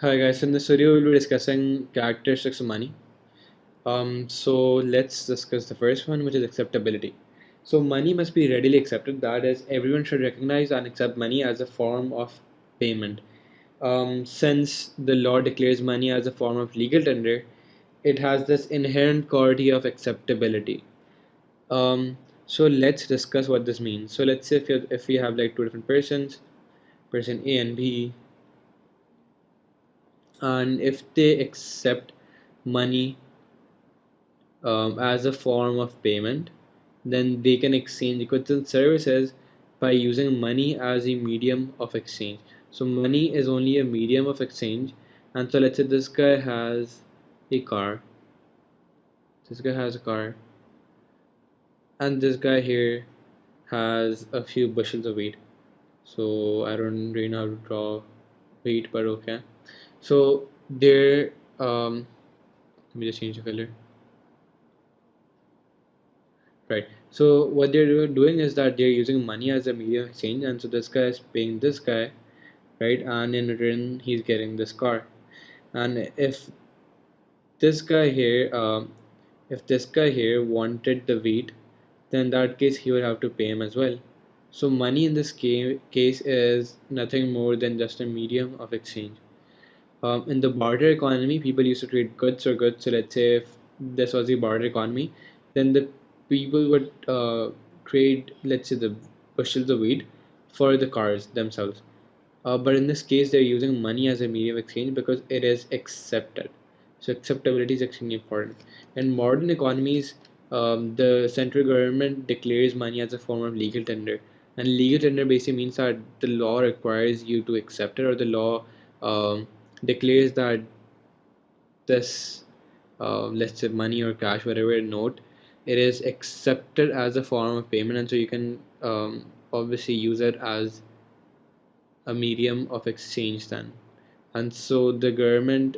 Hi guys, in this video we'll be discussing characteristics of money. So let's discuss the first one, which is acceptability. So money must be readily accepted. That is, everyone should recognize and accept money as a form of payment. Since the law declares money as a form of legal tender, it has this inherent quality of acceptability. So let's discuss what this means. So let's say if we have like two different persons, person A and B, and if they accept money as a form of payment, then they can exchange goods and services by using money as a medium of exchange. So money is only a medium of exchange. And so let's say this guy has a car. This guy has a car, and this guy here has a few bushels of wheat. So I don't really know how to draw wheat, but okay. So there, let me just change the color. Right. So what they're doing is that they're using money as a medium of exchange, and so this guy is paying this guy, right? And in return, he's getting this car. And this guy here, if this guy here wanted the wheat, then in that case he would have to pay him as well. So money in this case is nothing more than just a medium of exchange. In the barter economy, people used to trade goods or goods. So let's say if this was the barter economy, then the people would trade, let's say, the bushels of wheat for the cars themselves. But in this case, they're using money as a medium of exchange because it is accepted. So acceptability is extremely important. In modern economies, the central government declares money as a form of legal tender, and legal tender basically means that the law requires you to accept it, or the law declares that this, let's say, money or cash, whatever note, it is accepted as a form of payment, and so you can obviously use it as a medium of exchange then. And so the government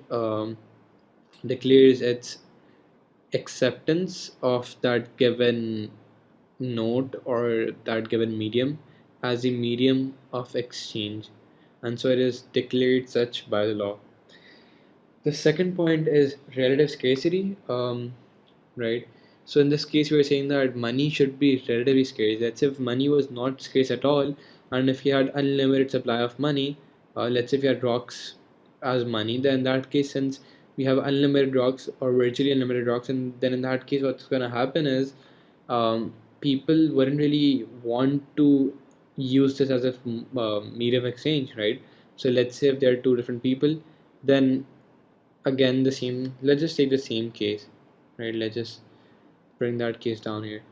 declares its acceptance of that given note or that given medium as a medium of exchange, and so it is declared such by the law. The second point is relative scarcity, right? So in this case, we are saying that money should be relatively scarce. Let's say if money was not scarce at all, and if you had unlimited supply of money, let's say if you had rocks as money, then in that case, since we have unlimited rocks or virtually unlimited rocks, and then in that case, what's going to happen is people wouldn't really want to use this as a medium of exchange, right? So let's say if there are two different people, then again the same, let's just take the same case, right? Let's just bring that case down here.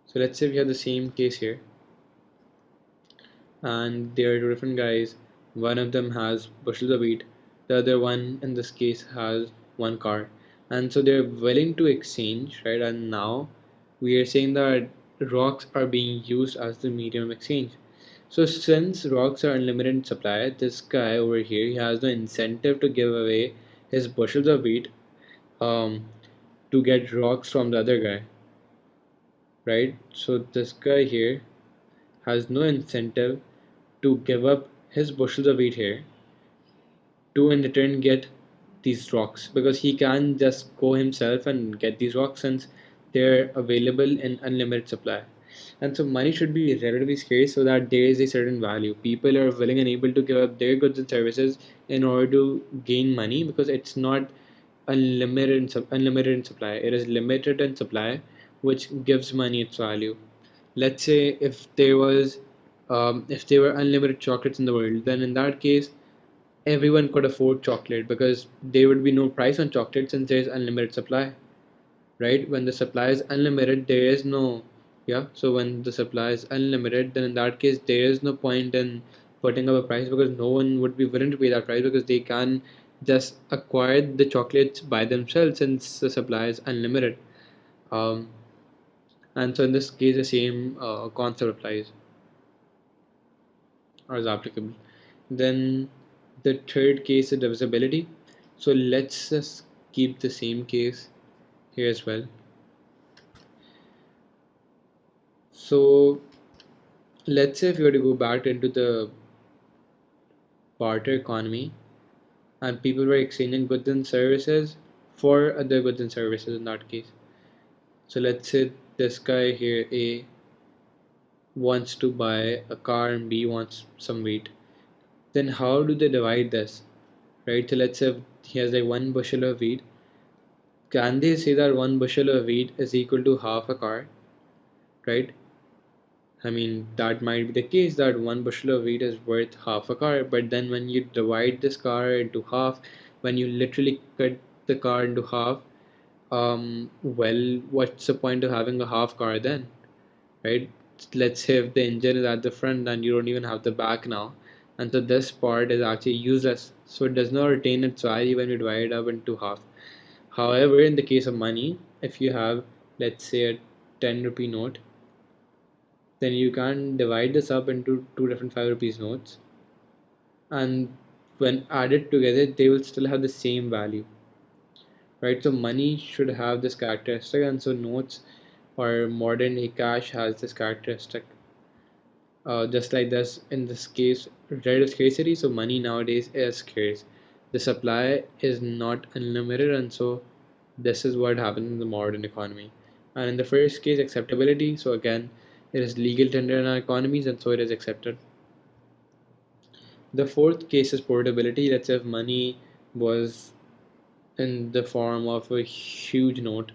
So let's say we have the same case here, and there are two different guys. One of them has bushels of wheat, the other one in this case has one car, and so they're willing to exchange, right? And now we are saying that rocks are being used as the medium of exchange. So since rocks are unlimited in supply, this guy over here, he has no incentive to give away his bushels of wheat um, to get rocks from the other guy, right? So this guy here has no incentive to give up his bushels of wheat here to in return get these rocks, because he can just go himself and get these rocks since they're available in unlimited supply. And so money should be relatively scarce so that there is a certain value. People are willing and able to give up their goods and services in order to gain money, because it's not unlimited in supply. It is limited in supply, which gives money its value. Let's say if there were unlimited chocolates in the world, then in that case everyone could afford chocolate because there would be no price on chocolate since there is unlimited supply, right? When the supply is unlimited, there is no, yeah. So when the supply is unlimited, then in that case there is no point in putting up a price, because no one would be willing to pay that price because they can just acquire the chocolates by themselves since the supply is unlimited. Um, and so in this case, the same concept applies or is applicable. Then the third case is divisibility. So let's just keep the same case here as well. So let's say if you were to go back into the barter economy and people were exchanging goods and services for other goods and services in that case. So let's say this guy here, A, wants to buy a car and B wants some wheat. Then how do they divide this? Right? So let's say he has like 1 bushel of wheat. Can they say that 1 bushel of wheat is equal to half a car? Right? I mean, that might be the case that 1 bushel of wheat is worth half a car, but then when you divide this car into half, when you literally cut the car into half, well, what's the point of having a half car then, right? Let's say if the engine is at the front and you don't even have the back now, and so this part is actually useless, so it does not retain its value when you divide it up into half. However, in the case of money, if you have, let's say, a 10 rupee note, then you can divide this up into two different 5 rupees notes, and when added together they will still have the same value, right? So money should have this characteristic, and so notes or modern day cash has this characteristic. Just like this, in this case, rate of scarcity, so money nowadays is scarce. The supply is not unlimited, and so this is what happens in the modern economy. And in the first case, acceptability, so again, it is legal tender in our economies, and so it is accepted. The fourth case is portability. Let's say if money was in the form of a huge note,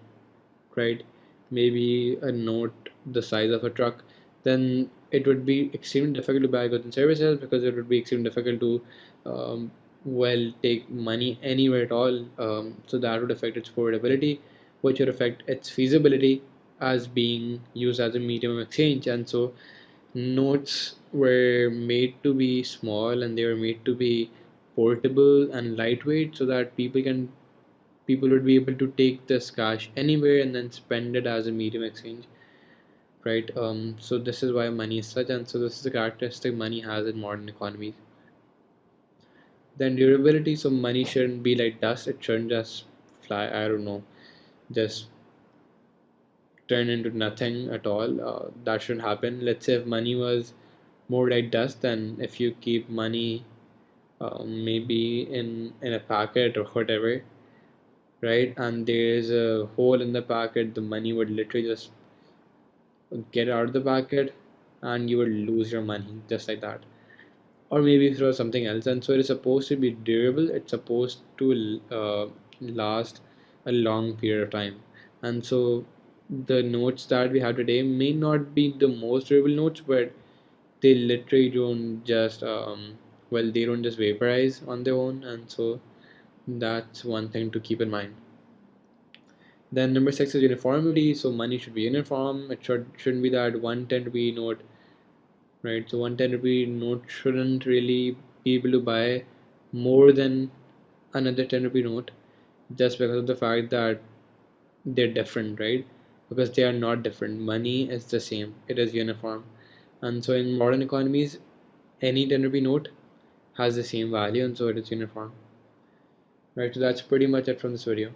right? Maybe a note the size of a truck, then it would be extremely difficult to buy goods and services because it would be extremely difficult to, well, take money anywhere at all. So that would affect its portability, which would affect its feasibility as being used as a medium of exchange. And so notes were made to be small and they were made to be portable and lightweight so that people would be able to take this cash anywhere and then spend it as a medium exchange, right? So this is why money is such, and so this is the characteristic money has in modern economies. Then durability, so money shouldn't be like dust, it shouldn't just fly, I don't know, just turn into nothing at all. That shouldn't happen. Let's say if money was more like dust, then if you keep money maybe in a packet or whatever, right, and there's a hole in the packet, the money would literally just get out of the packet and you would lose your money just like that, or maybe throw something else. And so it is supposed to be durable, it's supposed to last a long period of time. And so the notes that we have today may not be the most durable notes, but they literally don't just well, they don't just vaporize on their own, and so that's one thing to keep in mind. Then number six is uniformity. So money should be uniform. It shouldn't be that one 10 rupee note, right? So one 10 rupee note shouldn't really be able to buy more than another 10 rupee note just because of the fact that they're different, right? Because they are not different. Money is the same. It is uniform. And so in modern economies, any 10 rupee note has the same value, and so it is uniform. Right, so that's pretty much it from this video.